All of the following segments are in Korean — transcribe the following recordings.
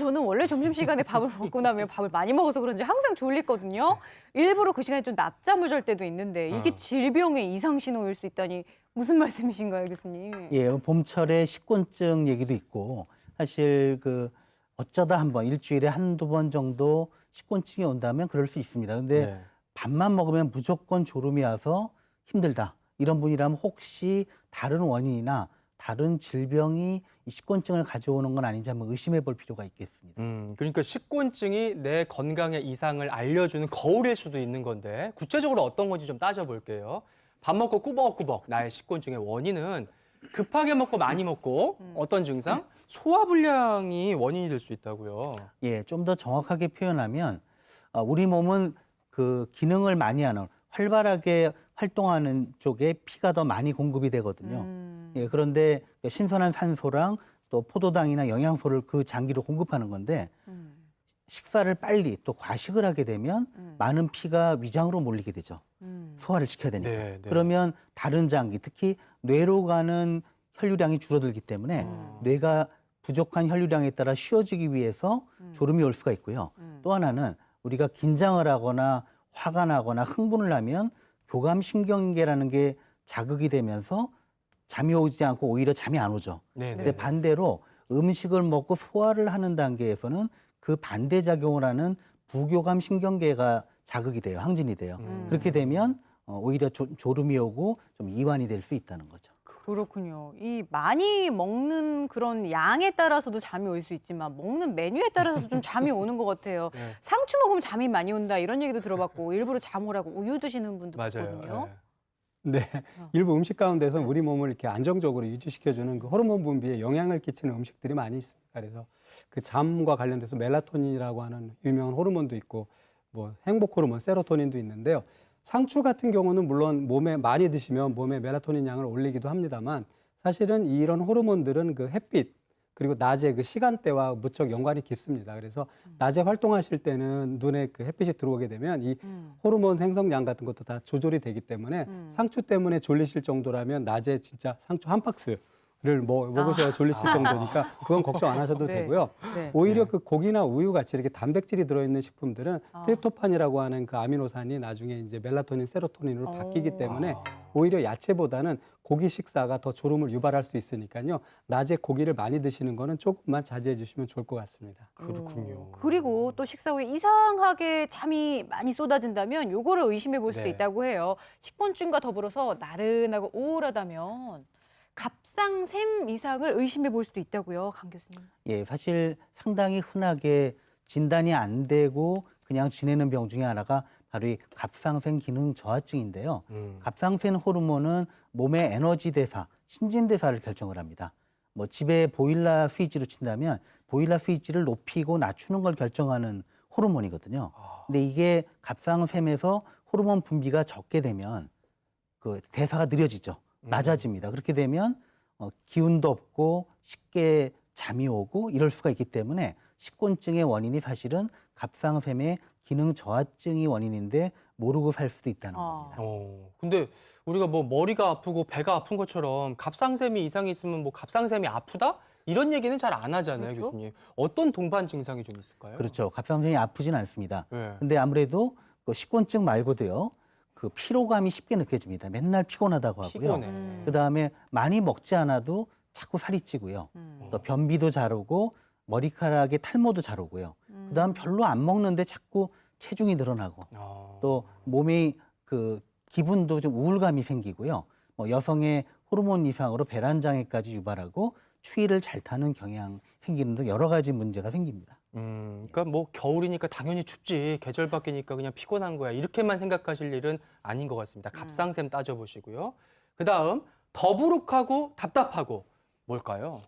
저는 원래 점심시간에 밥을 먹고 나면 밥을 많이 먹어서 그런지 항상 졸리거든요. 일부러 그 시간에 좀 낮잠을 잘 때도 있는데 이게 질병의 이상 신호일 수 있다니 무슨 말씀이신가요, 교수님? 예, 봄철에 식곤증 얘기도 있고 사실 어쩌다 한번 일주일에 한두 번 정도 식곤증이 온다면 그럴 수 있습니다. 근데 네. 밥만 먹으면 무조건 졸음이 와서 힘들다. 이런 분이라면 혹시 다른 원인이나 다른 질병이 이 식곤증을 가져오는 건 아닌지 한번 의심해 볼 필요가 있겠습니다. 그러니까 식곤증이 내 건강에 이상을 알려주는 거울일 수도 있는 건데 구체적으로 어떤 건지 좀 따져볼게요. 밥 먹고 꾸벅꾸벅 나의 식곤증의 원인은 급하게 먹고 많이 먹고 어떤 증상? 소화불량이 원인이 될 수 있다고요. 예, 좀 더 정확하게 표현하면 우리 몸은 그 기능을 많이 하는 활발하게 활동하는 쪽에 피가 더 많이 공급이 되거든요. 예, 그런데 신선한 산소랑 또 포도당이나 영양소를 그 장기로 공급하는 건데 식사를 빨리 또 과식을 하게 되면 많은 피가 위장으로 몰리게 되죠. 소화를 시켜야 되니까. 네, 네. 그러면 다른 장기, 특히 뇌로 가는 혈류량이 줄어들기 때문에 뇌가 부족한 혈류량에 따라 쉬어지기 위해서 졸음이 올 수가 있고요. 또 하나는 우리가 긴장을 하거나 화가 나거나 흥분을 하면 교감신경계라는 게 자극이 되면서 잠이 오지 않고 오히려 잠이 안 오죠. 네, 근데 반대로 음식을 먹고 소화를 하는 단계에서는 그 반대작용을 하는 부교감신경계가 자극이 돼요. 항진이 돼요. 그렇게 되면 오히려 졸음이 오고 좀 이완이 될 수 있다는 거죠. 그렇군요. 이 많이 먹는 그런 양에 따라서도 잠이 올 수 있지만 먹는 메뉴에 따라서도 좀 잠이 오는 것 같아요. 네. 상추 먹으면 잠이 많이 온다 이런 얘기도 들어봤고 일부러 잠 오라고 우유 드시는 분도 맞아요. 있거든요. 네. 네, 일부 음식 가운데서 우리 몸을 이렇게 안정적으로 유지시켜주는 그 호르몬 분비에 영향을 끼치는 음식들이 많이 있습니다. 그래서 그 잠과 관련돼서 멜라토닌이라고 하는 유명한 호르몬도 있고, 뭐 행복 호르몬, 세로토닌도 있는데요. 상추 같은 경우는 물론 몸에 많이 드시면 몸에 멜라토닌 양을 올리기도 합니다만, 사실은 이런 호르몬들은 그 햇빛 그리고 낮에 그 시간대와 무척 연관이 깊습니다. 그래서 낮에 활동하실 때는 눈에 그 햇빛이 들어오게 되면 이 호르몬 생성량 같은 것도 다 조절이 되기 때문에 상추 때문에 졸리실 정도라면 낮에 진짜 상추 한 박스를 먹으셔야 졸리실 정도니까 그건 걱정 안 하셔도 네. 되고요. 네. 오히려 그 고기나 우유 같이 이렇게 단백질이 들어있는 식품들은 트립토판이라고 하는 그 아미노산이 나중에 이제 멜라토닌, 세로토닌으로 바뀌기 때문에 오히려 야채보다는 고기 식사가 더 졸음을 유발할 수 있으니까요. 낮에 고기를 많이 드시는 거는 조금만 자제해 주시면 좋을 것 같습니다. 그렇군요. 그리고 또 식사 후에 이상하게 잠이 많이 쏟아진다면 요거를 의심해 볼 수도 네. 있다고 해요. 식곤증과 더불어서 나른하고 우울하다면 갑상샘 이상을 의심해 볼 수도 있다고요, 강 교수님. 예, 사실 상당히 흔하게 진단이 안 되고 그냥 지내는 병 중에 하나가 바로 이 갑상샘 기능 저하증인데요. 갑상샘 호르몬은 몸의 에너지 대사, 신진 대사를 결정을 합니다. 뭐 집에 보일러 스위치로 친다면 보일러 스위치를 높이고 낮추는 걸 결정하는 호르몬이거든요. 근데 이게 갑상샘에서 호르몬 분비가 적게 되면 그 대사가 느려지죠. 낮아집니다. 그렇게 되면 기운도 없고 쉽게 잠이 오고 이럴 수가 있기 때문에 식곤증의 원인이 사실은 갑상샘의 기능 저하증이 원인인데 모르고 살 수도 있다는 겁니다. 근데 우리가 뭐 머리가 아프고 배가 아픈 것처럼 갑상샘이 이상이 있으면 뭐 갑상샘이 아프다? 이런 얘기는 잘 안 하잖아요, 그렇죠? 교수님. 어떤 동반 증상이 좀 있을까요? 그렇죠. 갑상샘이 아프진 않습니다. 네. 근데 아무래도 그 식곤증 말고도요. 그 피로감이 쉽게 느껴집니다. 맨날 피곤하다고 하고요. 피곤해. 그다음에 많이 먹지 않아도 자꾸 살이 찌고요. 또 변비도 잘 오고 머리카락에 탈모도 잘 오고요. 그다음 별로 안 먹는데 자꾸 체중이 늘어나고 또 몸의 그 기분도 좀 우울감이 생기고요. 뭐 여성의 호르몬 이상으로 배란 장애까지 유발하고 추위를 잘 타는 경향 생기는 등 여러 가지 문제가 생깁니다. 그러니까 뭐 겨울이니까 당연히 춥지. 계절 바뀌니까 그냥 피곤한 거야. 이렇게만 생각하실 일은 아닌 것 같습니다. 갑상샘 따져보시고요. 그다음 더부룩하고 답답하고 뭘까요?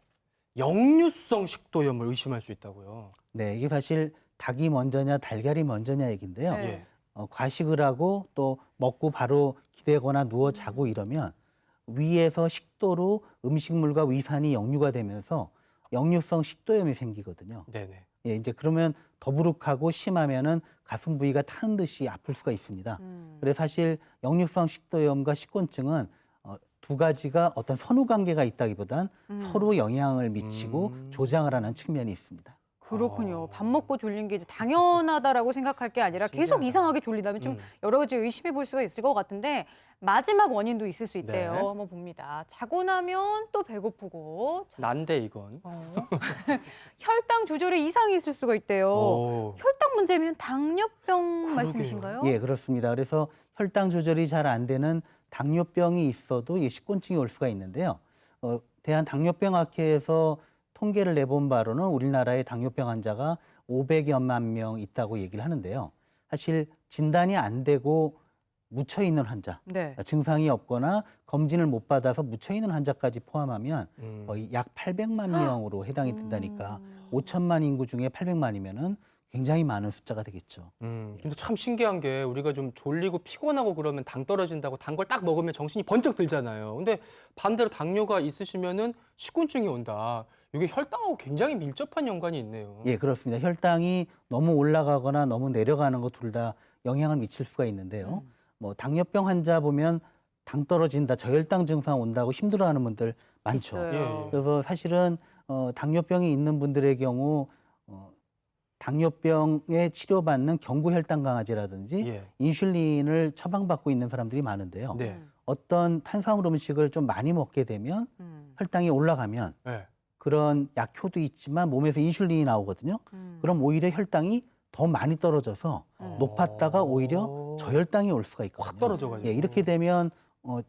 역류성 식도염을 의심할 수 있다고요. 네, 이게 사실 닭이 먼저냐 달걀이 먼저냐 얘기인데요. 네. 예. 과식을 하고 또 먹고 바로 기대거나 누워 자고 이러면 위에서 식도로 음식물과 위산이 역류가 되면서 역류성 식도염이 생기거든요. 네네. 예, 이제 그러면 더부룩하고 심하면은 가슴 부위가 타는 듯이 아플 수가 있습니다. 그래서 사실 역류성 식도염과 식곤증은 두 가지가 어떤 선후 관계가 있다기보단 서로 영향을 미치고 조장을 하는 측면이 있습니다. 그렇군요. 밥 먹고 졸린 게 이제 당연하다라고 생각할 게 아니라 계속 신기하다. 이상하게 졸리다면 좀 여러 가지 의심해 볼 수가 있을 것 같은데 마지막 원인도 있을 수 있대요. 네. 한번 봅니다. 자고 나면 또 배고프고 난데 이건. 혈당 조절에 이상이 있을 수가 있대요. 오. 혈당 문제면 당뇨병 그러게요. 말씀이신가요? 예, 그렇습니다. 그래서 혈당 조절이 잘 안 되는 당뇨병이 있어도 이 식곤증이 올 수가 있는데요. 대한당뇨병학회에서 통계를 내본 바로는 우리나라의 당뇨병 환자가 500여만 명 있다고 얘기를 하는데요. 사실 진단이 안 되고 묻혀 있는 환자, 네. 증상이 없거나 검진을 못 받아서 묻혀 있는 환자까지 포함하면 음. 거의 약 800만 명으로 해당이 된다니까 5천만 인구 중에 800만이면은 굉장히 많은 숫자가 되겠죠. 근데 참 신기한 게 우리가 좀 졸리고 피곤하고 그러면 당 떨어진다고 단 걸 딱 먹으면 정신이 번쩍 들잖아요. 근데 반대로 당뇨가 있으시면은 식곤증이 온다. 이게 혈당하고 굉장히 밀접한 연관이 있네요. 예, 그렇습니다. 혈당이 너무 올라가거나 너무 내려가는 것 둘 다 영향을 미칠 수가 있는데요. 뭐 당뇨병 환자 보면 당 떨어진다, 저혈당 증상 온다고 힘들어하는 분들 많죠. 있어요. 예, 예. 그래서 사실은 당뇨병이 있는 분들의 경우 당뇨병에 치료받는 경구혈당 강아지라든지 예. 인슐린을 처방받고 있는 사람들이 많은데요. 네. 어떤 탄수화물 음식을 좀 많이 먹게 되면 혈당이 올라가면 네. 그런 약효도 있지만 몸에서 인슐린이 나오거든요. 그럼 오히려 혈당이 더 많이 떨어져서 높았다가 오히려 저혈당이 올 수가 있거든요. 확 떨어져가지고. 예, 이렇게 되면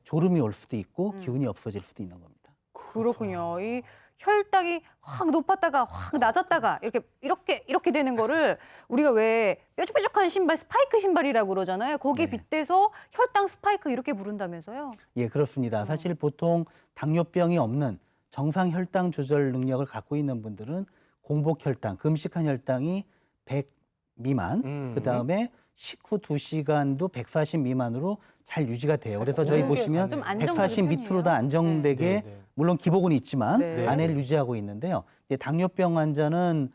졸음이 올 수도 있고 기운이 없어질 수도 있는 겁니다. 그렇군요. 이 혈당이 확 높았다가 확 낮았다가 이렇게 되는 거를 우리가 왜 뾰족뾰족한 신발 스파이크 신발이라고 그러잖아요. 거기에 네. 빗대서 혈당 스파이크 이렇게 부른다면서요? 예, 그렇습니다. 사실 보통 당뇨병이 없는 정상 혈당 조절 능력을 갖고 있는 분들은 공복 혈당, 금식한 혈당이 100 미만, 그다음에 식후 2시간도 140 미만으로 잘 유지가 돼요. 그래서 저희 좀 보시면 안정적인 140 밑으로 편이에요. 다 안정되게 네, 네. 물론 기복은 있지만 네. 안에를 유지하고 있는데요. 이제 당뇨병 환자는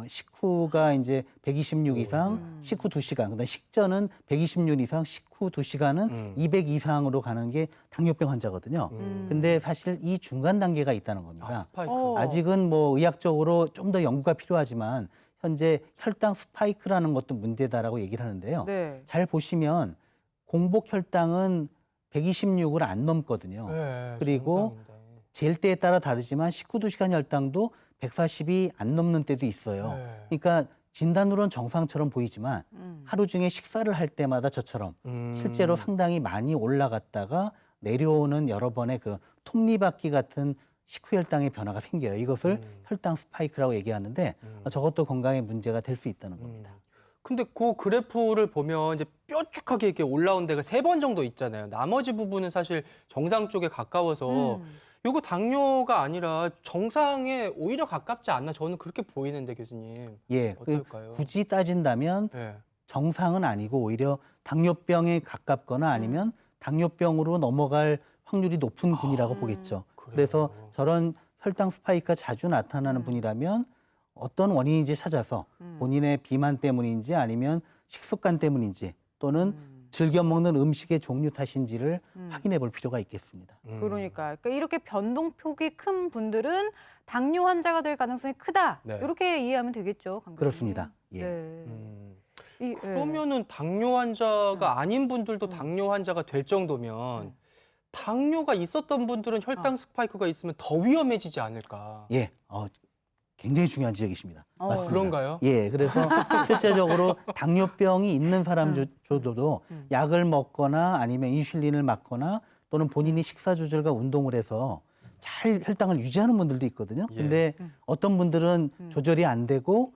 식후가 이제 126 이상, 식후 2시간, 그다음 식전은 126 이상, 식후 2시간은 200 이상으로 가는 게 당뇨병 환자거든요. 근데 사실 이 중간 단계가 있다는 겁니다. 스파이크. 아직은 뭐 의학적으로 좀 더 연구가 필요하지만 현재 혈당 스파이크라는 것도 문제다라고 얘기를 하는데요. 네. 잘 보시면 공복 혈당은 126을 안 넘거든요. 네, 그리고 정상인데. 잴 때에 따라 다르지만 식후 2시간 혈당도 140이 안 넘는 때도 있어요. 네. 그러니까 진단으로는 정상처럼 보이지만 하루 중에 식사를 할 때마다 저처럼 실제로 상당히 많이 올라갔다가 내려오는 여러 번의 그 톱니바퀴 같은 식후 혈당의 변화가 생겨요. 이것을 혈당 스파이크라고 얘기하는데 저것도 건강에 문제가 될 수 있다는 겁니다. 근데 그 그래프를 보면 이제 뾰족하게 이렇게 올라온 데가 3번 정도 있잖아요. 나머지 부분은 사실 정상 쪽에 가까워서 이거 당뇨가 아니라 정상에 오히려 가깝지 않나 저는 그렇게 보이는데 교수님. 예, 어떨까요? 굳이 따진다면 네. 정상은 아니고 오히려 당뇨병에 가깝거나 아니면 당뇨병으로 넘어갈 확률이 높은 분이라고 보겠죠. 그래서 저런 혈당 스파이크가 자주 나타나는 분이라면 어떤 원인인지 찾아서 본인의 비만 때문인지 아니면 식습관 때문인지 또는 즐겨 먹는 음식의 종류 탓인지를 확인해 볼 필요가 있겠습니다. 그러니까 이렇게 변동폭이 큰 분들은 당뇨 환자가 될 가능성이 크다. 네. 이렇게 이해하면 되겠죠. 강사님. 그렇습니다. 예. 네. 그러면은 당뇨 환자가 아닌 분들도 당뇨 환자가 될 정도면 당뇨가 있었던 분들은 혈당 스파이크가 있으면 더 위험해지지 않을까? 예, 굉장히 중요한 지적이십니다. 맞습니다. 그런가요? 예, 그래서 실제적으로 당뇨병이 있는 사람들도 약을 먹거나 아니면 인슐린을 맞거나 또는 본인이 식사 조절과 운동을 해서 잘 혈당을 유지하는 분들도 있거든요. 예. 근데 어떤 분들은 조절이 안 되고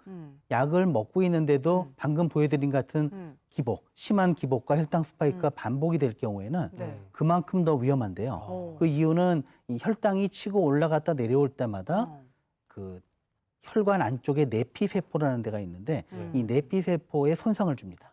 약을 먹고 있는데도 방금 보여드린 같은 기복, 심한 기복과 혈당 스파이크가 반복이 될 경우에는 네. 그만큼 더 위험한데요. 그 이유는 이 혈당이 치고 올라갔다 내려올 때마다 그 혈관 안쪽에 내피세포라는 데가 있는데 이 내피세포에 손상을 줍니다.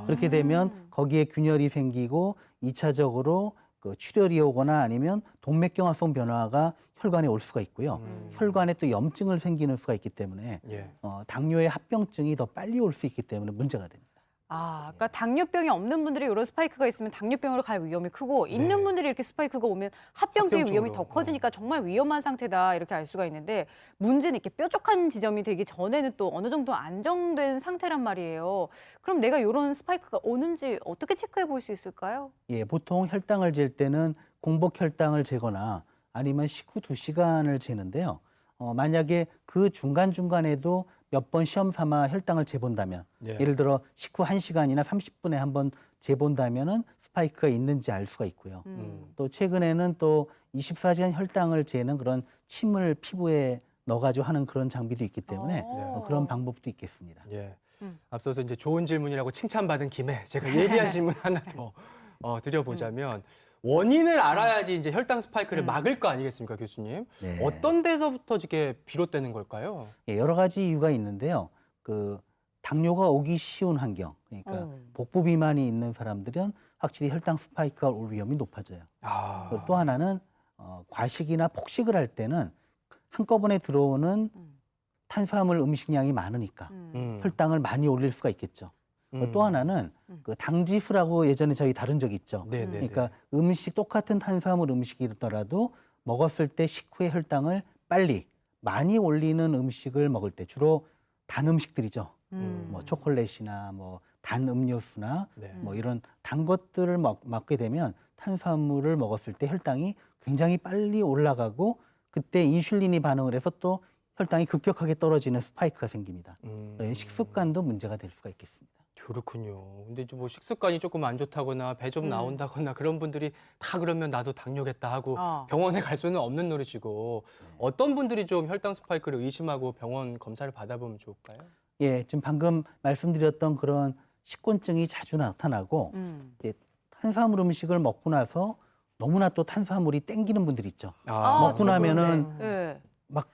그렇게 되면 거기에 균열이 생기고 2차적으로 그 출혈이 오거나 아니면 동맥경화성 변화가 혈관에 올 수가 있고요. 혈관에 또 염증을 생기는 수가 있기 때문에 예. 당뇨의 합병증이 더 빨리 올 수 있기 때문에 문제가 됩니다. 그러니까 당뇨병이 없는 분들이 이런 스파이크가 있으면 당뇨병으로 갈 위험이 크고 있는 분들이 이렇게 스파이크가 오면 합병증의 위험이 더 합병증으로. 커지니까 정말 위험한 상태다 이렇게 알 수가 있는데 문제는 이렇게 뾰족한 지점이 되기 전에는 또 어느 정도 안정된 상태란 말이에요. 그럼 내가 이런 스파이크가 오는지 어떻게 체크해 볼 수 있을까요? 예, 보통 혈당을 잴 때는 공복 혈당을 재거나 아니면 식후 2시간을 재는데요. 만약에 그 중간중간에도 몇 번 시험 삼아 혈당을 재본다면 예. 예를 들어 식후 1시간이나 30분에 한 번 재본다면은 스파이크가 있는지 알 수가 있고요. 또 최근에는 또 24시간 혈당을 재는 그런 침을 피부에 넣어가지고 하는 그런 장비도 있기 때문에 그런 방법도 있겠습니다. 예. 음. 앞서서 이제 좋은 질문이라고 칭찬받은 김에 제가 예리한 질문 하나 더 드려보자면 원인을 알아야지 이제 혈당 스파이크를 막을 거 아니겠습니까, 교수님? 네. 어떤 데서부터 이게 비롯되는 걸까요? 예, 여러 가지 이유가 있는데요. 그 당뇨가 오기 쉬운 환경, 그러니까 복부 비만이 있는 사람들은 확실히 혈당 스파이크가 올 위험이 높아져요. 그리고 또 하나는 과식이나 폭식을 할 때는 한꺼번에 들어오는 탄수화물 음식량이 많으니까 혈당을 많이 올릴 수가 있겠죠. 또 하나는 그 당지수라고 예전에 저희 다룬 적 있죠. 네네. 그러니까 음식 똑같은 탄수화물 음식이더라도 먹었을 때 식후의 혈당을 빨리 많이 올리는 음식을 먹을 때 주로 단 음식들이죠. 뭐 초콜릿이나 뭐 단 음료수나 네. 뭐 이런 단 것들을 먹게 되면 탄수화물을 먹었을 때 혈당이 굉장히 빨리 올라가고 그때 인슐린이 반응을 해서 또 혈당이 급격하게 떨어지는 스파이크가 생깁니다. 식습관도 문제가 될 수가 있겠습니다. 그렇군요. 근데 이제 뭐 식습관이 조금 안 좋다거나 배 좀 나온다거나 그런 분들이 다 그러면 나도 당뇨겠다 하고 병원에 갈 수는 없는 노릇이고 어떤 분들이 좀 혈당 스파이크를 의심하고 병원 검사를 받아보면 좋을까요? 예, 지금 방금 말씀드렸던 그런 식곤증이 자주 나타나고 이제 탄수화물 음식을 먹고 나서 너무나 또 탄수화물이 땡기는 분들 있죠. 먹고 나면은 네. 막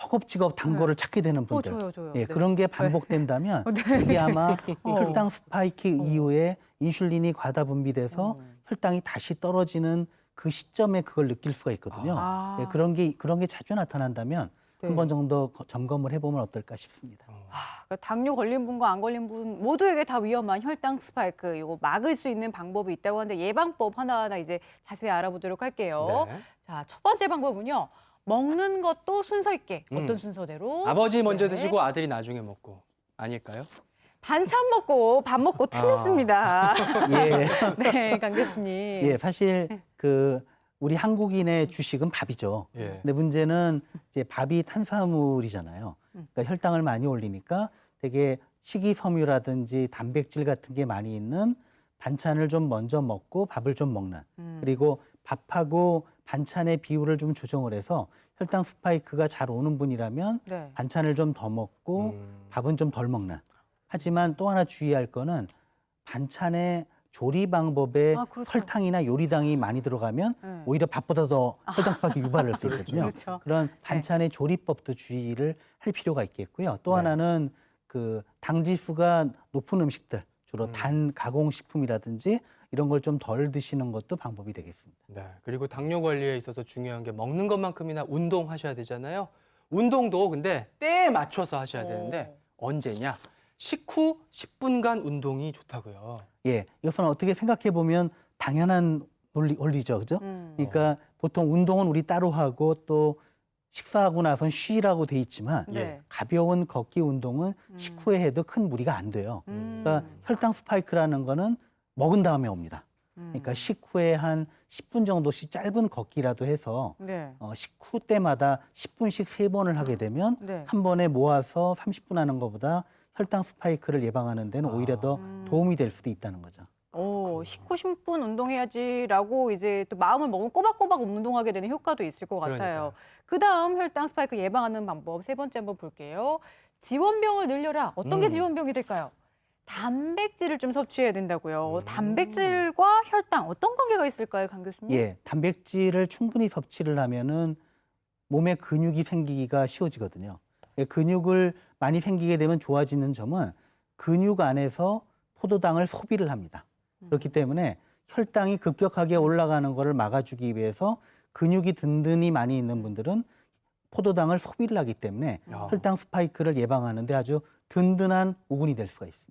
허겁지겁 단 거를 찾게 되는 분들. 저요. 예, 네. 그런 게 반복된다면 이게 아마 혈당 스파이크 이후에 인슐린이 과다 분비돼서 혈당이 다시 떨어지는 그 시점에 그걸 느낄 수가 있거든요. 예, 그런 게 자주 나타난다면 한 번 정도 점검을 해보면 어떨까 싶습니다. 그러니까 당뇨 걸린 분과 안 걸린 분 모두에게 다 위험한 혈당 스파이크 이거 막을 수 있는 방법이 있다고 하는데 예방법 하나하나 이제 자세히 알아보도록 할게요. 네. 자, 첫 번째 방법은요. 먹는 것도 순서 있게 어떤 순서대로 아버지 먼저 네. 드시고 아들이 나중에 먹고 아닐까요? 반찬 먹고 밥 먹고 틀렸습니다. 예, 네, 강 교수님. 예, 사실 그 우리 한국인의 주식은 밥이죠. 예. 근데 문제는 이제 밥이 탄수화물이잖아요. 그러니까 혈당을 많이 올리니까 되게 식이섬유라든지 단백질 같은 게 많이 있는 반찬을 좀 먼저 먹고 밥을 좀 먹는. 그리고 밥하고 반찬의 비율을 좀 조정을 해서 혈당 스파이크가 잘 오는 분이라면 네. 반찬을 좀 더 먹고 밥은 좀 덜 먹는. 하지만 또 하나 주의할 거는 반찬의 조리 방법에 그렇죠. 설탕이나 요리당이 많이 들어가면 네. 오히려 밥보다 더 혈당 스파이크 유발할 수 있거든요. 그렇죠. 그런 반찬의 조리법도 주의를 할 필요가 있겠고요. 또 네. 하나는 그 당지수가 높은 음식들, 주로 단 가공식품이라든지 이런 걸 좀 덜 드시는 것도 방법이 되겠습니다. 네. 그리고 당뇨 관리에 있어서 중요한 게 먹는 것만큼이나 운동하셔야 되잖아요. 운동도 근데 때에 맞춰서 하셔야 되는데 언제냐? 식후 10분간 운동이 좋다고요. 예, 이것은 어떻게 생각해 보면 당연한 원리죠, 그죠? 그러니까 보통 운동은 우리 따로 하고 또 식사하고 나선 쉬라고 돼 있지만 네. 가벼운 걷기 운동은 식후에 해도 큰 무리가 안 돼요. 그러니까 혈당 스파이크라는 거는 먹은 다음에 옵니다. 그러니까 식후에 한 10분 정도씩 짧은 걷기라도 해서 네. 식후 때마다 10분씩 3번을 하게 되면 네. 한 번에 모아서 30분 하는 것보다 혈당 스파이크를 예방하는 데는 오히려 더 도움이 될 수도 있다는 거죠. 식후 10분 운동해야지라고 이제 또 마음을 먹으면 꼬박꼬박 운동하게 되는 효과도 있을 것 같아요. 그다음 혈당 스파이크 예방하는 방법 세 번째 한번 볼게요. 지원병을 늘려라. 어떤 게 지원병이 될까요? 단백질을 좀 섭취해야 된다고요. 단백질과 혈당 어떤 관계가 있을까요, 강 교수님? 예, 단백질을 충분히 섭취를 하면은 몸에 근육이 생기기가 쉬워지거든요. 예, 근육을 많이 생기게 되면 좋아지는 점은 근육 안에서 포도당을 소비를 합니다. 그렇기 때문에 혈당이 급격하게 올라가는 것을 막아주기 위해서 근육이 든든히 많이 있는 분들은 포도당을 소비를 하기 때문에 혈당 스파이크를 예방하는 데 아주 든든한 우군이 될 수가 있습니다.